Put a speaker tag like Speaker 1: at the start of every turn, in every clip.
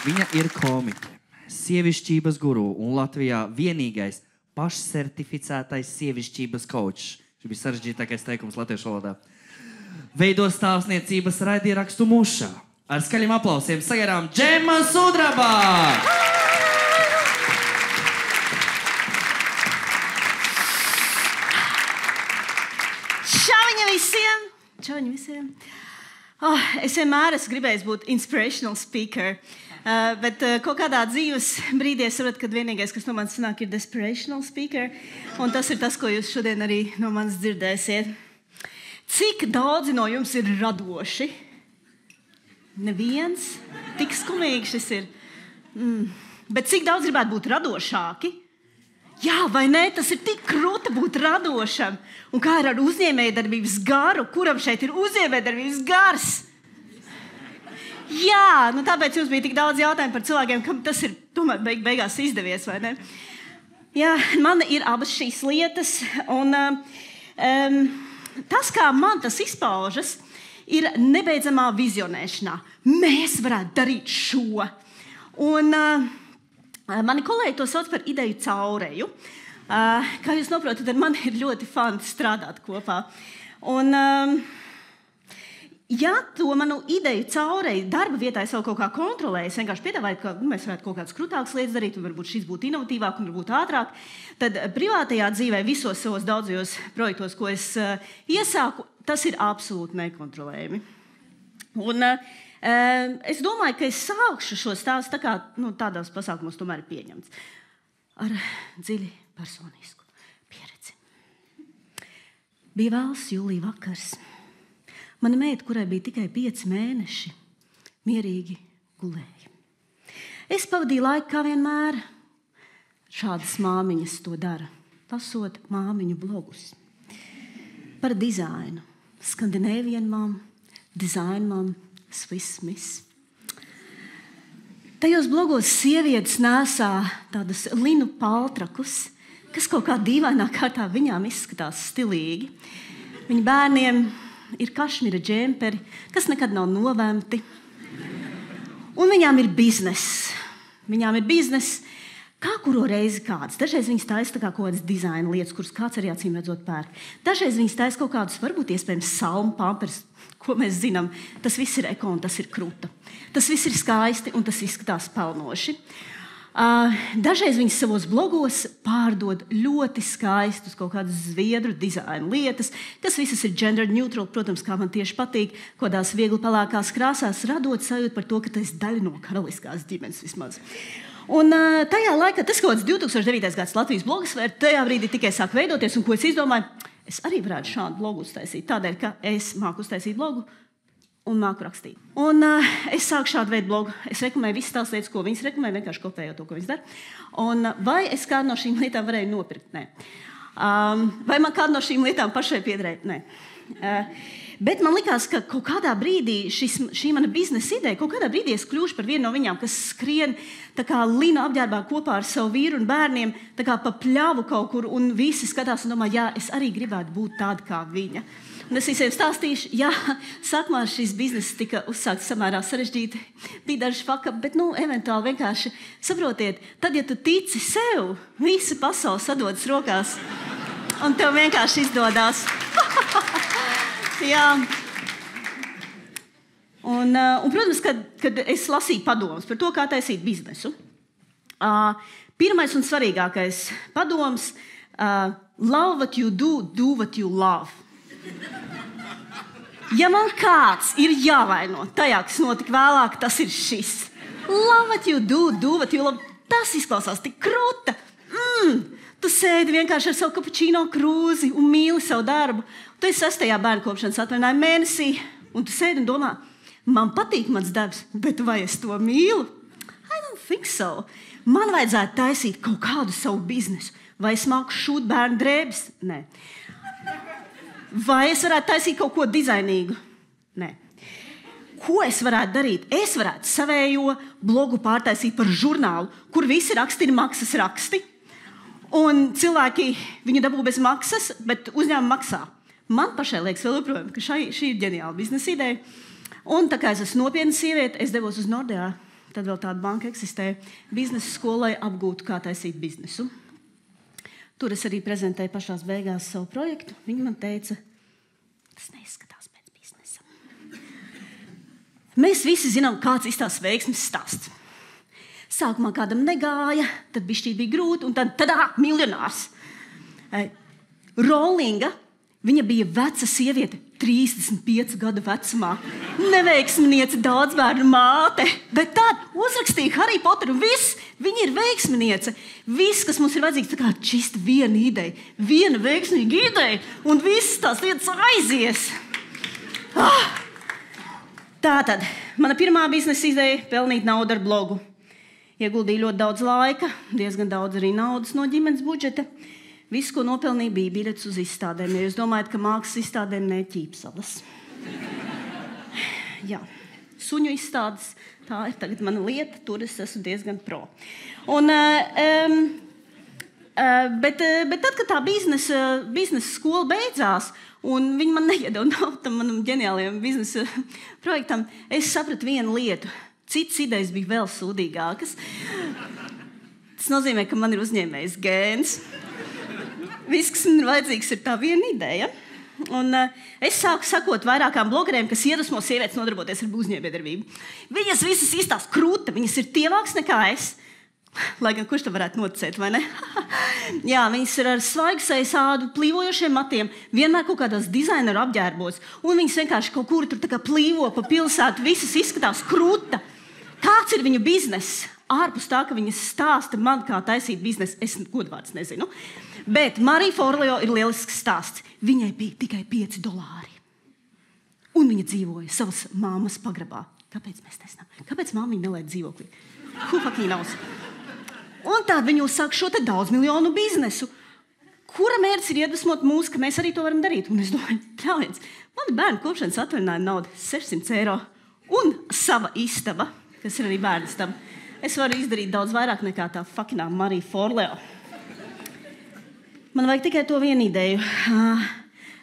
Speaker 1: Viņa ir komiķe, sievišķības guru un Latvijā vienīgais pašsertificētais sievišķības kočs. Šis bija sarežģītākais teikums latviešu valodā. Veido stāvsniecības raidierakstu Muša. Ar skaļiem aplausiem sagaidām Džemma Sudraba!
Speaker 2: Čau viņam visiem! Es vienmēr esmu gribējis būt inspirational speaker, bet kaut kādā dzīves brīdī es saprotu, ka vienīgais, kas no manis sanāk, ir desperational speaker, un tas ir tas, ko jūs šodien arī no manis dzirdēsiet. Cik daudzi no jums ir radoši? Neviens? Tik skumīgi šis ir. Bet cik daudz gribētu būt radošāki? Jā, vai ne? Tas ir tik krūti būt radošam. Un kā ir ar uzņēmējdarbības garu? Kuram šeit ir uzņēmējdarbības gars? Jā, tāpēc jums bija tik daudz jautājumu par cilvēkiem, kam tas ir tomēr beigās izdevies, vai ne? Jā, man ir abas šīs lietas. Un tas, kā man tas izpaužas, ir nebeidzamā vizionēšanā. Mēs varētu darīt šo. Un mani kolēģi to sauc par ideju caureju. Kā jūs saprotat, tad man ir ļoti fani strādāt kopā. Un, ja to manu ideju caureju darba vietā es vēl kaut kā kontrolēju, es vienkārši piedāvāju, ka mēs varētu kaut kādas krūtākas lietas darīt, un varbūt šis būtu inovatīvāk un varbūt ātrāk, tad privātajā dzīvē visos savos daudzajos projektos, ko es iesāku, tas ir absolūti nekontrolējami. Un es domāju, ka es sākšu šo stāstu tā kā tādās pasākumos tomēr ir pieņemts. Ar dziļi personisku pieredzi. Bija vēls jūlija vakars. Mana meita, kurai bija tikai 5 mēneši, mierīgi gulēja. Es pavadīju laiku kā vienmēr. Šādas māmiņas to dara, lasot māmiņu blogus. Par dizainu. Scandinavian mom, design mom, Swiss Miss. Tajos blogos sievietes nesā tādus linu paltrakus, kas kaut kā dīvainā kārtā viņām izskatās stilīgi. Viņu bērniem ir kašmira džemperi, kas nekad nav novemti. Un viņām ir bizness. Viņām ir bizness, kā kuro reizi kāds. Dažreiz viņas taisa kā kaut kādas dizaina lietas, kuras kāds arī acīm redzot pērk. Dažreiz viņas taisa kaut kādus, varbūt iespējams, salmu pampers, ko mēs zinām. Tas viss ir eko un tas ir kruta. Tas viss ir skaisti un tas izskatās pelnoši. Dažreiz viņas savos blogos pārdod ļoti skaistus kaut kādus zviedru dizaina lietas, kas visas ir gender neutral, protams, kā man tieši patīk, kodās viegli pelēkās krāsās, radot sajūtu par to, ka tas ir daļa no karaliskās ģimenes vismaz. Un tajā laikā, tas kaut kāds 2009. gads Latvijas blogasfēra, tajā brīdī tikai sāk veidoties, un ko es izdomāju, es arī varētu šādu blogu uztaisīt, tādēļ, ka es māku uztaisīt blogu un māku rakstīt. Un es sāku šādu veidu blogu. Es rekomendēju visas tās lietas, ko viņas rekomendēja, vienkārši kopējot to, ko viņas dara. Un vai es kādu no šīm lietām varēju nopirkt? Nē. Vai man kādu no šīm lietām pašai piederēja? Nē. Bet man likās, ka kaut kādā brīdī šī mana biznesa ideja, kaut kādā brīdī es kļūšu par vienu no viņām, kas skrien tā kā linu apģērbā kopā ar savu vīru un bērniem, tā kā pa pļavu kaut kur, un visi skatās un domā, jā, es arī gribētu būt tāda kā viņa. Un es visiem stāstīšu, jā, sākumā šis bizness tika uzsākts samērā sarežģīti, bija daži fuck-up, bet, eventuāli vienkārši saprotiet, tad, ja tu tici sev, visa pasaule sadodas rokās, un tev vienkārši izdodās. Jā. Un, protams, kad es lasīju padomus par to, kā taisīt biznesu, pirmais un svarīgākais padoms, love what you do, do what you love. Ja man kāds ir jāvaino tajā, kas notika vēlāk, tas ir šis. Love what you do, do what you love. Tas izklausās tik krūta. Tu sēdi vienkārši ar savu kapučīno krūzi un mīli savu darbu. Tu esi 6. bērnkopšanas atvaļinājuma mēnesī, un tu sēdi un domā, man patīk mans darbs, bet vai es to mīlu? I don't think so. Man vajadzētu taisīt kaut kādu savu biznesu. Vai es māku šūt bērnu drēbes? Nē. Vai es varētu taisīt kaut ko dizainīgu? Nē. Ko es varētu darīt? Es varētu savējo blogu pārtaisīt par žurnālu, kur visi raksti ir maksas raksti. Un cilvēki viņu dabū bez maksas, bet uzņēmumi maksā. Man pašai liekas vēl joprojām, ka šī ir ģeniāla biznesa ideja. Un tā kā es esmu nopietna sieviete, es devos uz Nordea tad vēl tāda banka eksistēja, biznesa skolai apgūtu, kā taisīt biznesu. Tur es arī prezentēju pašās beigās savu projektu. Viņi man teica, tas neizskatās pēc biznesa. Mēs visi zinām, kāds izstās veiksmes stāsts. Sākumā kādam negāja, tad bišķīt bija grūti, un tad miljonārs. Rolinga, viņa bija veca sieviete, 35 gadu vecumā. Neveiksminiece, daudzbērnu māte, bet tad uzrakstīja Harry Potteru un viss, viņa ir veiksminiece. Viss, kas mums ir vajadzīgs, tā kā čist viena ideja, viena veiksmīga ideja, un visas tās lietas aizies. Tātad, mana pirmā biznesa ideja – pelnīt naudu ar blogu. Ieguldīju ļoti daudz laika, diezgan daudz arī naudas no ģimenes budžeta. Viss, ko nopelnīju, bija biļets uz izstādēm. Ja jūs domājat, ka mākslas izstādēm ne ķīpsalas. Jā, suņu izstādes, tā ir tagad mana lieta, tur es esmu diezgan pro. Un, bet tad, kad tā biznesa skola beidzās, un viņi man neiedeva naudu tam manam ģeniālajam biznesa projektam, es sapratu vienu lietu. Citas idejas bija vēl sūdīgākas. Tas nozīmē, ka man ir uzņēmējs gēns. Viss, kas man ir vajadzīgs, ir tā viena ideja. Un es sāku sakot vairākām blogeriem, kas iedvesmo sievietes nodarboties ar uzņēmējdarbību. Viņas visas izstās krūta, viņas ir tievāks nekā es. Lai gan kurš to varētu noticēt, vai ne? Jā, viņas ir ar svaigu sejas ādu, plīvojošiem matiem, vienmēr kaut kādos dizaineru apģērbos. Un viņas vienkārši kaut kur tur tā kā plīvo pa pilsētu, visas izskatās krūta. Kāds ir viņu bizness? Ārpus tā, ka viņas stāsta man, kā taisīt biznesu, es godvārds nezinu. Bet Marija Forleo ir lielisks stāsts. Viņai bija tikai $5. Un viņa dzīvoja savas māmas pagrabā. Kāpēc mēs nezinām? Kāpēc māma viņu nelaid dzīvoklī? Who fucking knows? Un tad viņa uzsāk šo te daudz miljonu biznesu. Kura mērķis ir iedvesmot mūs, ka mēs arī to varam darīt? Un es domāju, tāpēc, man bērnu kopšanas atvaļinājuma nauda €600 un sava istaba, kas ir arī bērnu istaba. Es varu izdarīt daudz vairāk nekā tā fucking Marija Forleo. Man vajag tikai to vienu ideju.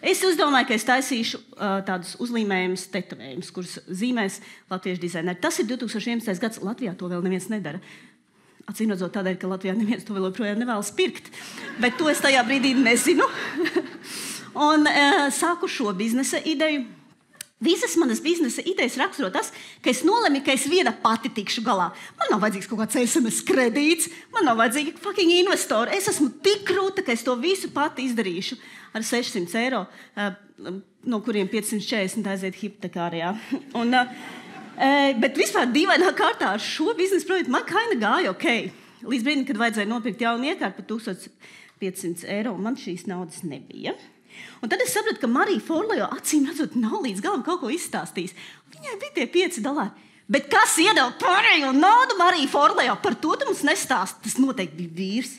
Speaker 2: Es uzdomāju, ka es taisīšu tādus uzlīmējumus, tetovējumus, kurus zīmēs latviešu dizaineri. Tas ir 2011. gads. Latvijā to vēl neviens nedara. Acīmredzot tādēļ, ka Latvijā neviens to vēl joprojām nevēlas pirkt. Bet to es tajā brīdī nezinu. Un sāku šo biznesa ideju. Visas manas biznesa idejas raksturo tas, ka es nolēmu, ka es viena pati tikšu galā. Man nav vajadzīgs kaut kāds SMS kredīts, man nav vajadzīgi fucking investori. Es esmu tik krūta, ka es to visu pati izdarīšu ar €600, no kuriem 540 aiziet hipotekārajā. Bet vispār dīvainā kārtā ar šo biznesa projektu man kaina gāja ok. Līdz brīdim, kad vajadzēja nopirkt jaunu iekārtu par €1500, man šīs naudas nebija. Un tad es sapratu, ka Marija Forleo acīm redzot nav līdz galam kaut ko izstāstījis. Viņai bija tie $5. Bet kas iedeva pārējo naudu Marija Forleo? Par to tu mums nestāst. Tas noteikti bija vīrs.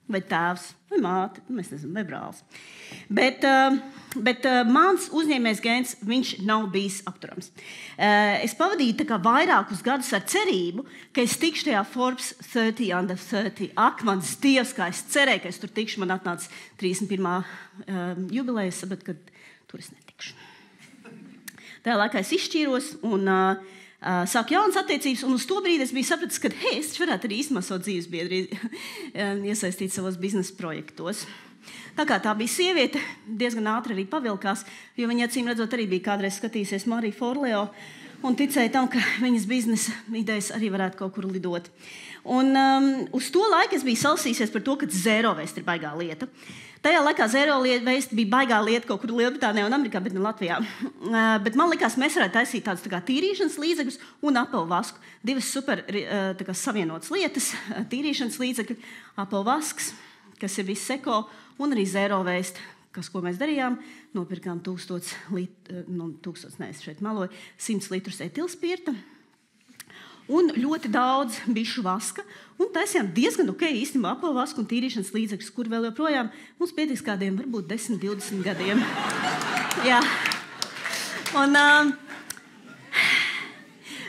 Speaker 2: Vai tēvs, vai māte, mēs nezinām, vai brālis. Bet mans uzņēmējs gēns, viņš nav bijis apturams. Es pavadīju tā kā vairākus gadus ar cerību, ka es tikšu tajā Forbes 30 under 30. Ak, mans Dievs, kā es cerēju, ka es tur tikšu. Man atnāca 31. jubilejas, bet kad tur es netikšu. Tajā laikā es izšķīros un sāku jaunas attiecības, un uz to brīdi es biju sapratis, ka es varētu arī īstenībā savu dzīvesbiedri iesaistīt savos biznesa projektos. Tā kā tā bija sieviete, diezgan ātri arī pavilkās, jo viņa acīm redzot arī bija kādreiz skatījusies Mariju Forleo un ticēja tam, ka viņas biznesa idejas arī varētu kaut kur lidot. Un uz to laiku es biju salasījusies par to, ka zero waste ir baigā lieta. Tajā laikā zero waste bija baigā lieta kaut kur Lielbritānijā un Amerikā, bet ne Latvijā. Bet man likās, mēs varētu taisīt tādus tā kā tīrīšanas līdzekļus un apelvasku. Divas super tā kā savienotas lietas, tīrīšanas līdzekļi, apelvasks, kas ir viss eko, un arī zero waste, ko mēs darījām. Nopirkām 100 litrus etilspirta un ļoti daudz bišu vaska. Un taisījām diezgan ok īstenībā apelvasku un tīrīšanas līdzekļus, kur vēl joprojām mums pietiks kādiem varbūt 10-20 gadiem. Jā.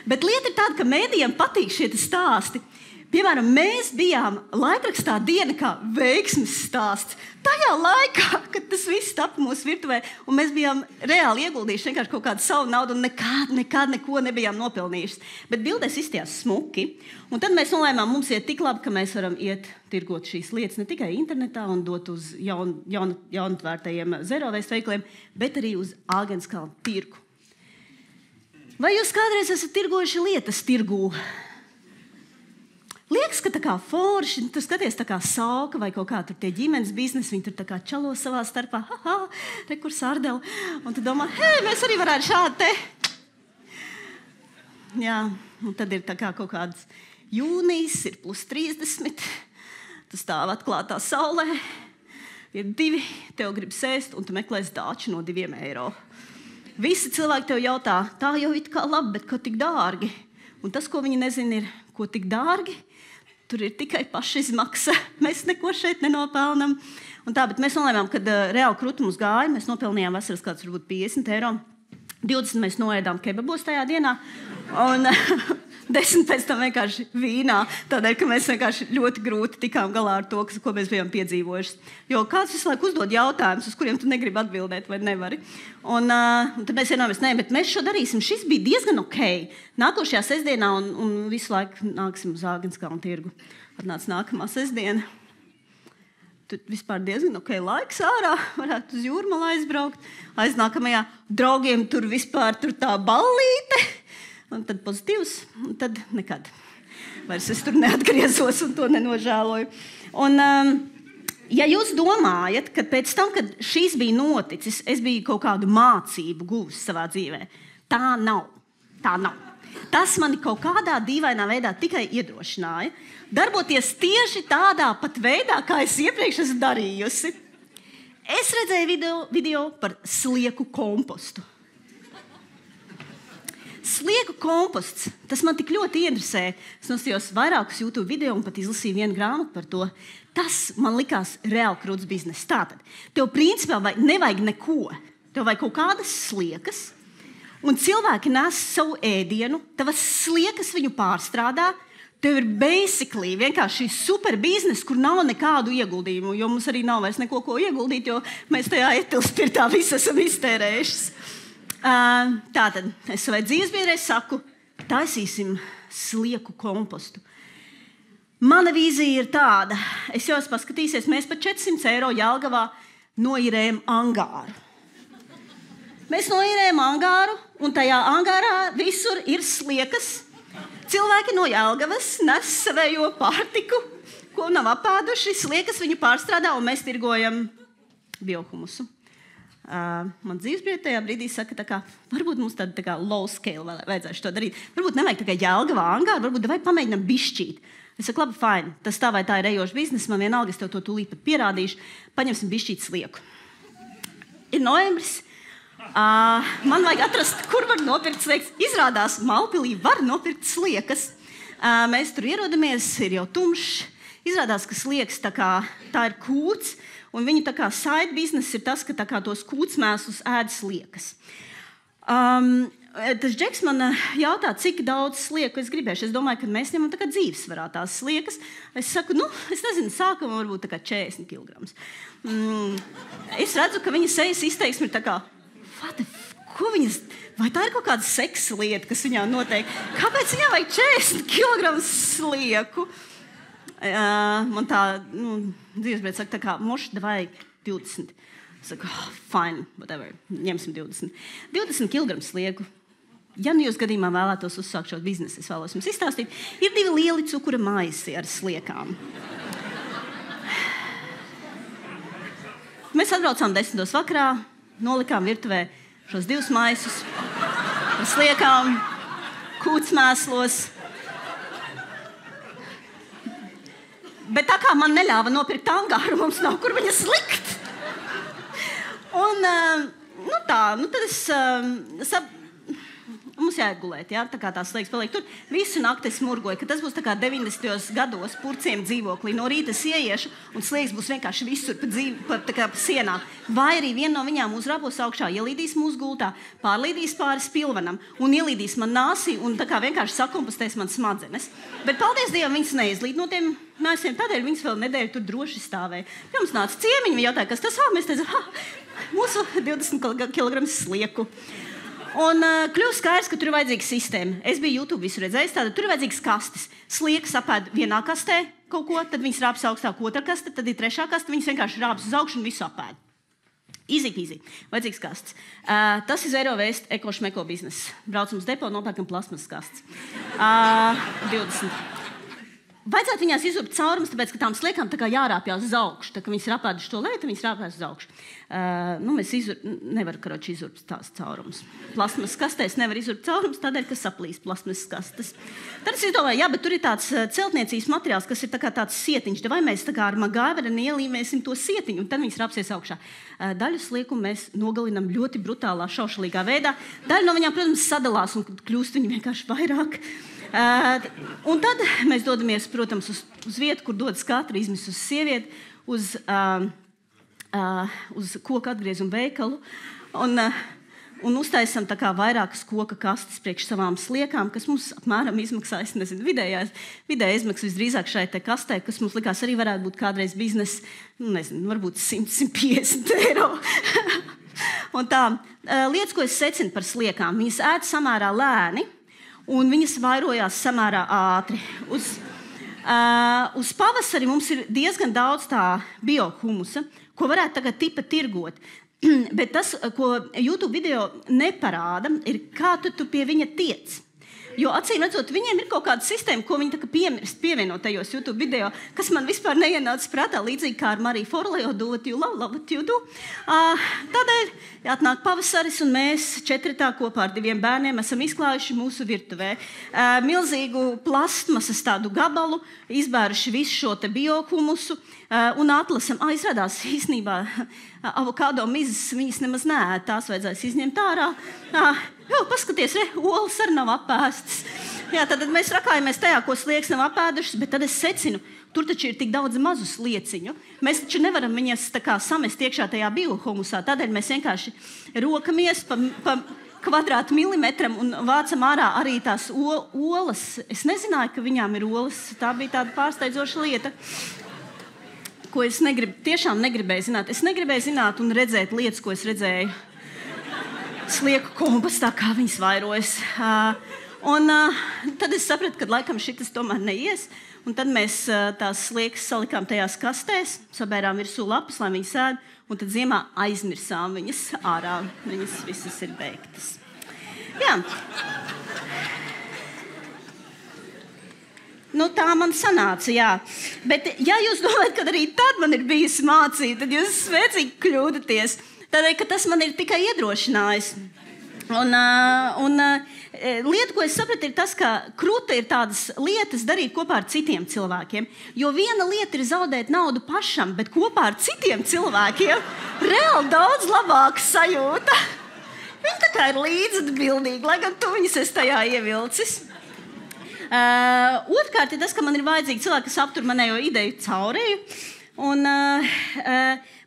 Speaker 2: Bet lieta ir tāda, ka mēdījiem patīk šie stāsti. Piemēram, mēs bijām laikrakstā Diena kā veiksmes stāsts. Tajā laikā, kad tas viss tapa mūsu virtuvē, un mēs bijām reāli ieguldījuši vienkārši kaut kādu savu naudu un nekad neko nebijām nopelnījuši. Bet bildēs izstījās smuki. Un tad mēs nolēmām, mums iet tik labi, ka mēs varam iet tirgot šīs lietas ne tikai internetā un dot uz jaunatvērtajiem zero waste veikaliem, bet arī uz Āgenskalna tirgu. Vai jūs kādreiz esat tirgojuši lietas tirgū? Liekas, ka tā kā forši, tu skaties tā kā Sauka vai kaut kā tur tie ģimenes biznesi, viņi tur tā kā čalo savā starpā, re, kur sārdeli, un tu domā, mēs arī varētu šādi te. Jā, un tad ir tā kā kaut kāds jūnijas, ir +30, tu stāv atklātā saulē, ir 2, tev grib sēst, un tu meklēsi dāču no 2 eiro. Visi cilvēki tev jautā, tā jau it kā labi, bet ko tik dārgi? Un tas, ko viņi nezina, ir, ko tik dārgi, tur ir tikai pašizmaksa. Mēs neko šeit nenopelnam. Un tā, bet mēs nolēmām, kad reāli krūti mums gāja, mēs nopelnījām veselas kāds varbūt 50 eiro. 20 mēs noēdām kebabos tajā dienā. Un 10 pēc tam vienkārši vīnā. Tādēļ, ka mēs vienkārši ļoti grūti tikām galā ar to, ko mēs bijām piedzīvojuši. Jo kāds visu laiku uzdod jautājumus, uz kuriem tu negribi atbildēt vai nevari. Un tad mēs vienojāmies, bet mēs šo darīsim. Šis bija diezgan ok. Nākošajā sestdienā un visu laiku nāksim uz Āgenskalna tirgu. Atnāc nākamā sestdiena. Tur vispār diezgan ok laiks ārā. Varētu uz Jūrmalu aizbraukt. Aiz nākamajā draugiem tur vispār tur tā ballīte. Un tad pozitīvs, un tad nekad. Vairs es tur neatgriezos un to nenožēloju. Un, ja jūs domājat, ka pēc tam, kad šīs bija noticis, es biju kaut kādu mācību guvis savā dzīvē, tā nav. Tā nav. Tas mani kaut kādā dīvainā veidā tikai iedrošināja darboties tieši tādā pat veidā, kā es iepriekš esmu darījusi. Es redzēju video par slieku kompostu. Slieku komposts, tas man tik ļoti interesē. Es nosījos vairākus YouTube video un pat izlasīju vienu grāmatu par to. Tas man likās reāli krūts bizness. Tātad, tev principā nevajag neko. Tev vajag kaut kādas sliekas, un cilvēki nes savu ēdienu, tavas sliekas viņu pārstrādā. Tev ir basically vienkārši super biznes, kur nav nekādu ieguldījumu, jo mums arī nav vairs neko, ko ieguldīt, jo mēs tajā etilspirtā visu esam iztērējušas. Tātad, es savai dzīvesbiedrei saku, taisīsim slieku kompostu. Mana vīzija ir tāda, es jau esmu paskatīsies, mēs par 400 eiro Jelgavā noīrējam angāru. Mēs noīrējam angāru, un tajā angārā visur ir sliekas. Cilvēki no Jelgavas nes savējo pārtiku, ko nav apēduši, sliekas viņu pārstrādā, un mēs tirgojam biohumusu. Man dzīvesbiedre tajā brīdī saka, kā, varbūt mums tāda kā low scale vajadzētu to darīt. Varbūt nevajag tikai Jelgavā angāru, varbūt vai pamēģinām bišķīt. Es saku, labi, fine, tas tā vai tā ir ejošs biznes, man vienalga, es tev to tūlīt pat pierādīšu. Paņemsim bišķīt slieku. Ir novembris. Man vajag atrast, kur var nopirkt sliekas. Izrādās, Malpilī var nopirkt sliekas. Mēs tur ierodamies, ir jau tumšs. Izrādās, ka sliekas tā ir kūts. Un viņu tā kā side business ir tas, ka tā kā tos kūtsmēslus ēd sliekas. Tas Džeks man jautā, cik daudz slieku es gribēšu. Es domāju, ka mēs ņemam tā kā dzīvesvarā tās sliekas. Es saku, es nezinu, sākumā varbūt tā kā 40 kilograms. Es redzu, ka viņa sejas izteiksme ir tā kā, ko viņas, vai tā ir kaut kāda seksa lieta, kas viņā notiek? Kāpēc viņā vajag 40 kilograms slieku? Man tā, dzīvesbiedre saka, tā kā, moši, davai 20. Es saku, fine, whatever, ņemsim 20. 20 kg slieku. Ja nu jūs gadījumā vēlētos uzsākt šo biznesu, es vēlos jums izstāstīt, ir 2 lieli cukura maisi ar sliekām. Mēs atbraucām 10. vakarā, nolikām virtuvē šos 2 maisus ar sliekām, kūtsmēslos. Bet tā kā man neļāva nopirkt angāru, mums nav kur viņas likt. Un, tad Mums jāiet gulēt, jā, tā kā tās sliekas paliek tur. Visu nakti es murgoju, ka tas būs tā kā 90. gados Purciem dzīvoklī. No rīta es ieiešu un sliekas būs vienkārši visur pa sienām. Vai arī viena no viņām uzrāpos augšā, ielīdīs mūsu gultā, pārlīdīs pāri spilvenam un ielīdīs man nāsī un tā kā vienkārši sakompostēs man smadzenes. Bet paldies Dievam, viņas neizlīd no tiem mājasiem, tādēļ viņas vēl nedēļu tur droši stāvēja. Pie mums nāca ciemiņi, viņi jautāja, kas tas mēs teicām, mūsu 20 kg slieku. Un kļūst skaidrs, ka tur ir vajadzīga sistēma. Es biju YouTube visu redzējis, tātad tur ir vajadzīgas kastes. Sliekas apēd vienā kastē kaut ko, tad viņas rāps augstāk otrā kaste, tad ir trešā kaste, viņas vienkārši rāps uz augšu un visu apēd. Easy. Vajadzīgs kastes. Tas ir Zero Waste eko-šmeko bizness. Braucam uz depo, nopērkam plasmasas kastes. 20. Vajadzētu viņās izurbt caurumus, tāpēc, ka tām sliekām tā kā jārāpjās uz augšu. Tā kā viņas ir apēduši to leju, tad viņas rāpjās uz augšu. Mēs nevaram, karoči, izurbt tās caurumus. Plasmasas kastēs nevar izurbt caurumus, tādēļ, ka saplīst plasmasas kastes. Tad es domāju, jā, bet tur ir tāds celtniecības materiāls, kas ir tā kā tāds sietiņš. Vai mēs tā kā ar magāvereni ielīmēsim to sietiņu, un tad viņas rāpsies augšā. Daļu slieku mēs nogalinam ļoti brutālā, šaušalīgā veidā. Daļa no viņām, protams, sadalās un kļūst viņi vienkārši vairāk. Un tad mēs dodamies, protams, uz vietu, kur dodas katra izmisus sievieti, uz koku atgriezumu veikalu un uztaisam tā kā vairākas koka kastes priekš savām sliekām, kas mums apmēram izmaksā, es nezinu, vidēja izmaksas visdrīzāk šai te kastē, kas mums likās arī varētu būt kādreiz biznesa, nezinu, varbūt 100-150 eiro. Un tā, lietas, ko es secinu par sliekām, viņas ēd samērā lēni, un viņas vairojās samērā ātri. Uz pavasari mums ir diezgan daudz tā biohumusa, ko varētu tagad tipa tirgot. Bet tas, ko YouTube video neparāda, ir kā tu pie viņa tiec. Jo, acīm redzot, viņiem ir kaut kāda sistēma, ko viņi pievienot tajos YouTube video, kas man vispār neienāca prātā, līdzīgi kā ar Mariju Forlejo, do what you love what you do. Tādēļ atnāk pavasaris, un mēs 4 kopā ar 2 bērniem esam izklājuši mūsu virtuvē milzīgu plastmasas tādu gabalu, izbēruši visu šo te biohumusu un atlasam. Izrādās īstenībā avokado mizas viņas nemaz neēd, tās vajadzēs izņemt ārā. Paskaties, olas arī nav apēstas. Jā, tad mēs rakājamies tajā, ko sliekas nav apēdušas, bet tad es secinu, tur taču ir tik daudz mazu slieciņu. Mēs taču nevaram viņas tā kā samest iekšā tajā biohumusā, tādēļ mēs vienkārši rokamies pa kvadrātmilimetram un vācam ārā arī tās olas. Es nezināju, ka viņām ir olas, tā bija tāda pārsteidzoša lieta, ko es tiešām negribēju zināt. Es negribēju zināt un redzēt lietas, ko es redzēju slieku kompostā, kā viņas vairojas. Tad es sapratu, ka laikam šitas tomēr neies. Un tad mēs tās sliekas salikām tajās kastēs, sabērām virsū lapas, lai viņas ēd, un tad ziemā aizmirsām viņas ārā. Viņas visas ir beigtas. Jā. Tā man sanāca, jā. Bet, ja jūs domājat, ka arī tad man ir bijis mācība, tad jūs svēcīgi kļūdaties. Tādēļ, ka tas man ir tikai iedrošinājis. Lieta, ko es sapratu, ir tas, ka krūta ir tādas lietas darīt kopā ar citiem cilvēkiem. Jo viena lieta ir zaudēt naudu pašam, bet kopā ar citiem cilvēkiem reāli daudz labāka sajūta. Viņi tā kā ir līdzatbildīgi, lai gan tu viņas esi tajā ievilcis. Otrkārt ir tas, ka man ir vajadzīgi cilvēki, kas aptur manējo ideju caurēju.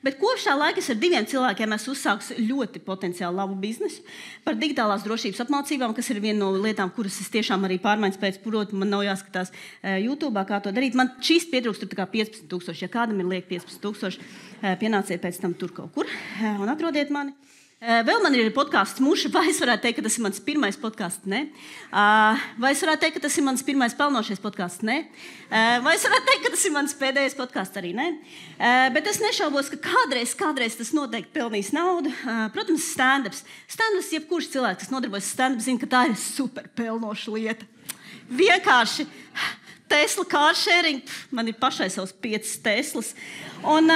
Speaker 2: Bet kopš tā laika es ar 2 cilvēkiem esmu uzsākusi ļoti potenciāli labu biznesu par digitālās drošības apmācībām, kas ir viena no lietām, kuras es tiešām arī pārmaiņas pēc, proti, man nav jāskatās YouTube, kā to darīt. Man šīs pietrūkst tur tā kā 15,000. Ja kādam ir liek 15,000, pienāciet pēc tam tur kaut kur un atrodiet mani. Vēl man ir podkāsts Muša, vai es varētu teikt, ka tas ir mans pirmais podkāsts? Nē. Vai es varētu teikt, ka tas ir mans pirmais pelnošais podkāsts? Nē. Vai es varētu teikt, ka tas ir mans pēdējais podkāsts? Arī nē. Bet es nešaubos, ka kādreiz tas noteikti pelnīs naudu. Protams, stand-ups. Stand-ups, jebkurš cilvēks, kas nodarbojas stand-up, zina, ka tā ir super pelnoša lieta. Vienkārši Tesla car sharing, man ir pašai savs 5 Teslas. Un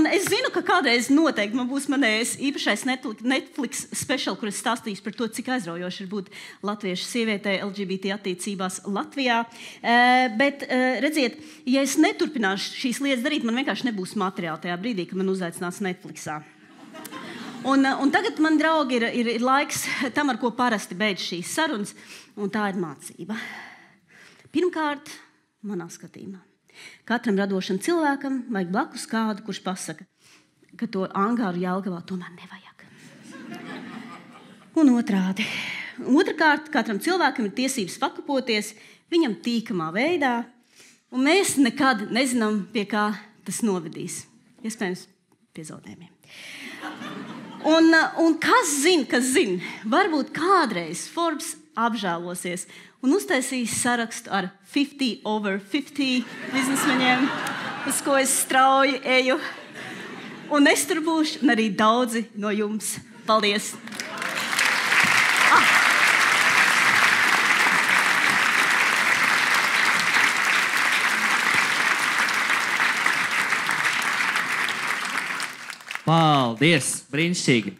Speaker 2: es zinu, ka kādreiz noteikti man būs manējais īpašais Netflix special, kur es stāstīšu par to, cik aizraujoši ir būt latviešu sievietei LGBT attiecībās Latvijā. Bet, redziet, ja es neturpināšu šīs lietas darīt, man vienkārši nebūs materiāli tajā brīdī, kad man uzaicinās Netflixā. Un tagad man, draugi, ir laiks tam, ar ko parasti beidz šīs sarunas, un tā ir mācība. Pirmkārt, manā skatījumā. Katram radošam cilvēkam vajag blakus kādu, kurš pasaka, ka to angāru Jelgavā tomēr nevajag. Un otrādi. Otrkārt, katram cilvēkam ir tiesības pakapoties viņam tīkamā veidā, un mēs nekad nezinām, pie kā tas novedīs. Iespējams, pie zaudējumiem. Un kas zina, varbūt kādreiz Forbes apžēlosies un uztaisīs sarakstu ar 50 over 50 biznesmeņiem, uz ko es strauji eju. Un es tur būšu, un arī daudzi no jums. Paldies!
Speaker 1: Paldies! Brīnišķīgi!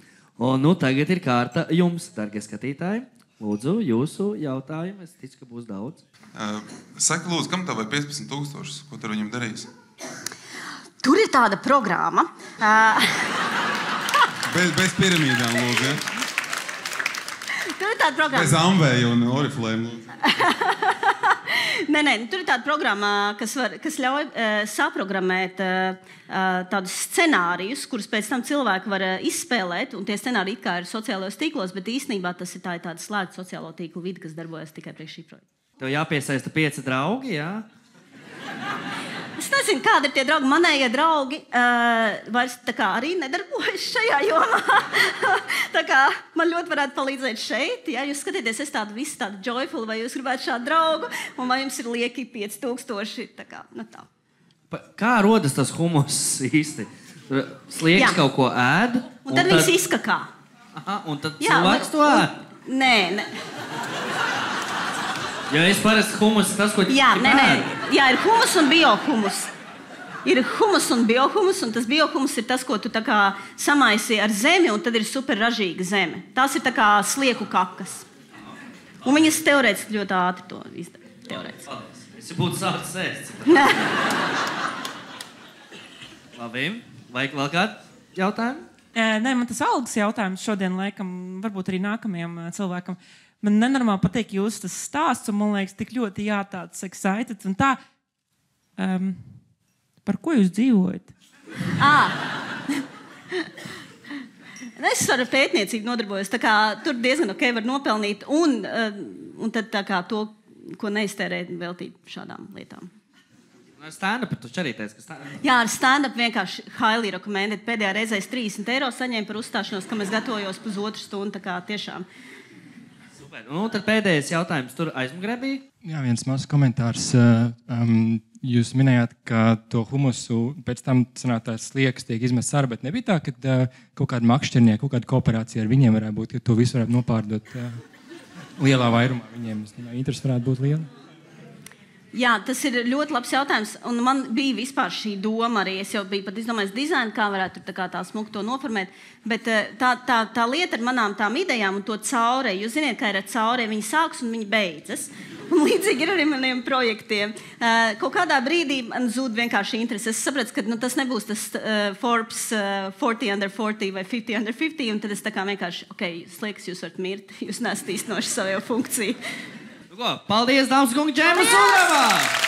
Speaker 1: Un tagad ir kārta jums, dargie skatītāji. Lūdzu, jūsu jautājumu. Es ticu, ka būs daudz.
Speaker 3: Saki, lūdzu, kam tev vai 15,000? Ko tu ar viņam darīsi?
Speaker 2: Tur ir tāda programma.
Speaker 3: Bez piramīdām, lūdzu, ja?
Speaker 2: Tur ir tāda programma.
Speaker 3: Bez amvēja un oriflēm, lūdzu.
Speaker 2: Nē, tur ir tāda programma, kas ļauj saprogrammēt tādus scenārijus, kurus pēc tam cilvēki var izspēlēt. Un tie scenāriji it kā ir sociālajos tīklos, bet īstenībā tas ir tāda slēgta sociālo tīklu vide, kas darbojas tikai priekš šī projekta.
Speaker 1: Tev jāpiesaista 5 draugi, jā?
Speaker 2: Es nezinu, kādi ir tie draugi. Manējie draugi vairs arī nedarbojas šajā jomā. Tā kā man ļoti varētu palīdzēt šeit. Ja jūs skatieties, es tādu visu tādu joyful, vai jūs gribētu šādu draugu, un vai jums ir lieki 5,000. Tā kā, tā.
Speaker 1: Kā rodas tas humus īsti? Sliegs kaut ko ēd?
Speaker 2: Un tad viņš izkakā.
Speaker 1: Aha, un tad cilvēks to ēd?
Speaker 2: Nē.
Speaker 1: Ja es parasti humus, tas, ko
Speaker 2: Jā, ir humus un biohumus. Ir humus un biohumus, un tas biohumus ir tas, ko tu tā kā samaisi ar zemi, un tad ir super ražīga zeme. Tās ir tā kā slieku kakas. Un viņas teorētiski ļoti ātri to izdara. Teorētiski.
Speaker 1: Es būtu sācis ēst. Labi, vajag vēl kādu jautājumu?
Speaker 4: Nē, man tas algas jautājums šodien, laikam, varbūt arī nākamajam cilvēkam. Man nenormāli patīk jūsu tas stāsts, un man liekas, tik ļoti tāds excited. Un tā, par ko jūs dzīvojat?
Speaker 2: Es ar pētniecību nodarbojos, tā kā tur diezgan ok var nopelnīt, un tad tā kā to, ko neiztērēt, veltīt šādām lietām.
Speaker 1: Stand-up, tu arī teici, ka stand-up.
Speaker 2: Jā, ar stand-up vienkārši highly recommended. Pēdējā reizē es 30 eiro saņēmu par uzstāšanos, kam es gatavojos pusotru stundu, tā kā tiešām.
Speaker 1: Nu, tad pēdējais jautājums tur aizmugurē bija.
Speaker 5: Jā, viens mazs komentārs. Jūs minējāt, ka to humusu pēc tam sanātās sliekas tiek izmests ārā, bet nebija tā, ka kaut kāda makšķernieka, kaut kāda kooperācija ar viņiem varētu būt, ka to visu varētu nopārdot lielā vairumā viņiem. Es domāju, interesi varētu būt liela.
Speaker 2: Jā, tas ir ļoti labs jautājums. Un man bija vispār šī doma arī. Es jau biju pat izdomājis dizainu, kā varētu tā smuki to noformēt. Bet tā lieta ar manām tām idejām un to caurē. Jūs zināt, kā ir ar caurē. Viņi sāks un viņi beidzas. Un līdzīgi ir arī maniem projektiem. Kaut kādā brīdī man zūd vienkārši interesi. Es sapratu, ka tas nebūs tas Forbes 40 under 40 vai 50 under 50. Un tad es tā kā vienkārši, sliekas, jūs varat mirt. Jūs nesat īstenoši savu funkciju.
Speaker 1: Paldies, dāmas un kungi, Džēmas Ugrava!